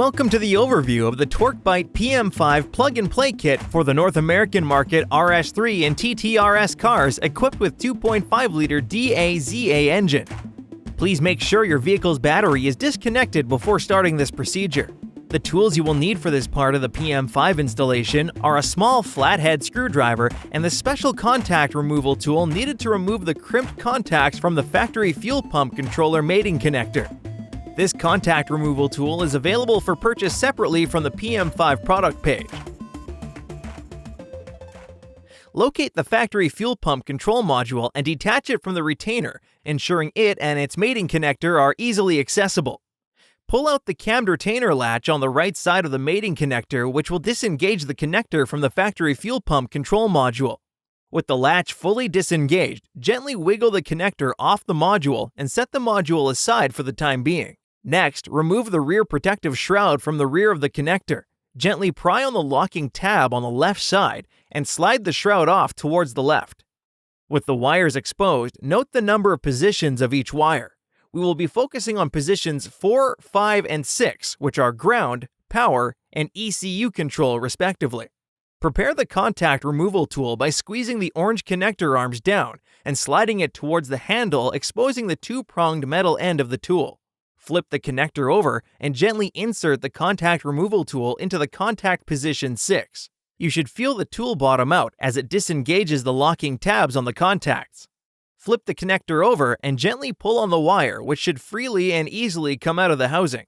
Welcome to the overview of the TorqueBite PM5 plug-and-play kit for the North American market RS3 and TTRS cars equipped with 2.5-liter DAZA engine. Please make sure your vehicle's battery is disconnected before starting this procedure. The tools you will need for this part of the PM5 installation are a small flathead screwdriver and the special contact removal tool needed to remove the crimped contacts from the factory fuel pump controller mating connector. This contact removal tool is available for purchase separately from the PM5 product page. Locate the factory fuel pump control module and detach it from the retainer, ensuring it and its mating connector are easily accessible. Pull out the cammed retainer latch on the right side of the mating connector, which will disengage the connector from the factory fuel pump control module. With the latch fully disengaged, gently wiggle the connector off the module and set the module aside for the time being. Next, remove the rear protective shroud from the rear of the connector. Gently pry on the locking tab on the left side and slide the shroud off towards the left. With the wires exposed, note the number of positions of each wire. We will be focusing on positions 4, 5, and 6, which are ground, power, and ECU control respectively. Prepare the contact removal tool by squeezing the orange connector arms down and sliding it towards the handle, exposing the two-pronged metal end of the tool. Flip the connector over and gently insert the contact removal tool into the contact position 6. You should feel the tool bottom out as it disengages the locking tabs on the contacts. Flip the connector over and gently pull on the wire, which should freely and easily come out of the housing.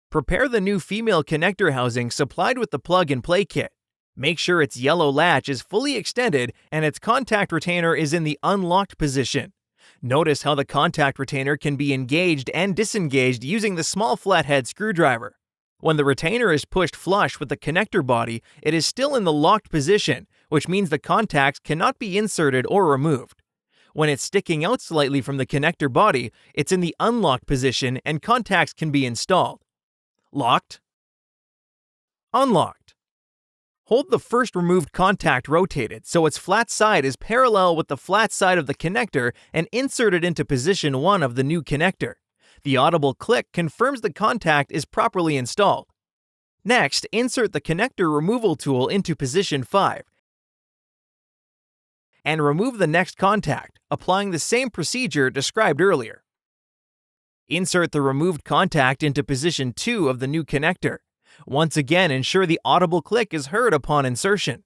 Prepare the new female connector housing supplied with the plug-and-play kit. Make sure its yellow latch is fully extended and its contact retainer is in the unlocked position. Notice how the contact retainer can be engaged and disengaged using the small flathead screwdriver. When the retainer is pushed flush with the connector body, it is still in the locked position, which means the contacts cannot be inserted or removed. When it's sticking out slightly from the connector body, it's in the unlocked position and contacts can be installed. Locked. Unlocked. Hold the first removed contact rotated so its flat side is parallel with the flat side of the connector and insert it into position 1 of the new connector. The audible click confirms the contact is properly installed. Next, insert the connector removal tool into position 5 and remove the next contact, applying the same procedure described earlier. Insert the removed contact into position 2 of the new connector. Once again, ensure the audible click is heard upon insertion.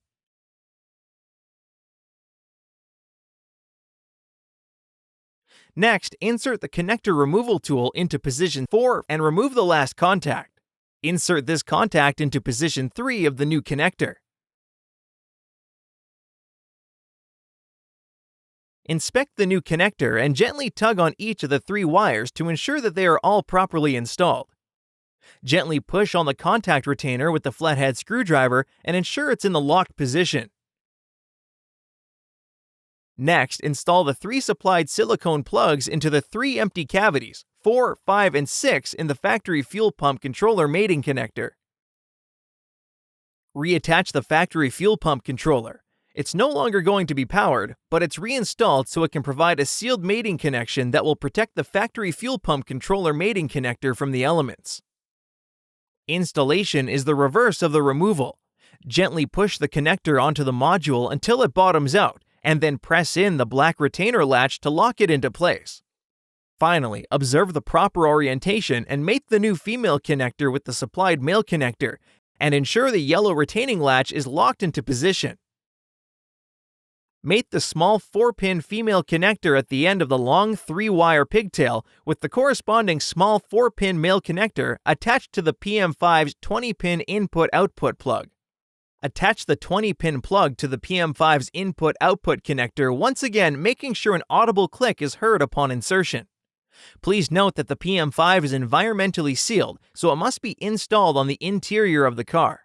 Next, insert the connector removal tool into position 4 and remove the last contact. Insert this contact into position 3 of the new connector. Inspect the new connector and gently tug on each of the 3 wires to ensure that they are all properly installed. Gently push on the contact retainer with the flathead screwdriver and ensure it's in the locked position. Next, install the 3 supplied silicone plugs into the 3 empty cavities, 4, 5, and 6 in the factory fuel pump controller mating connector. Reattach the factory fuel pump controller. It's no longer going to be powered, but it's reinstalled so it can provide a sealed mating connection that will protect the factory fuel pump controller mating connector from the elements. Installation is the reverse of the removal. Gently push the connector onto the module until it bottoms out, and then press in the black retainer latch to lock it into place. Finally, observe the proper orientation and mate the new female connector with the supplied male connector, and ensure the yellow retaining latch is locked into position. Mate the small 4-pin female connector at the end of the long 3-wire pigtail with the corresponding small 4-pin male connector attached to the PM5's 20-pin input-output plug. Attach the 20-pin plug to the PM5's input-output connector, once again making sure an audible click is heard upon insertion. Please note that the PM5 is environmentally sealed, so it must be installed on the interior of the car.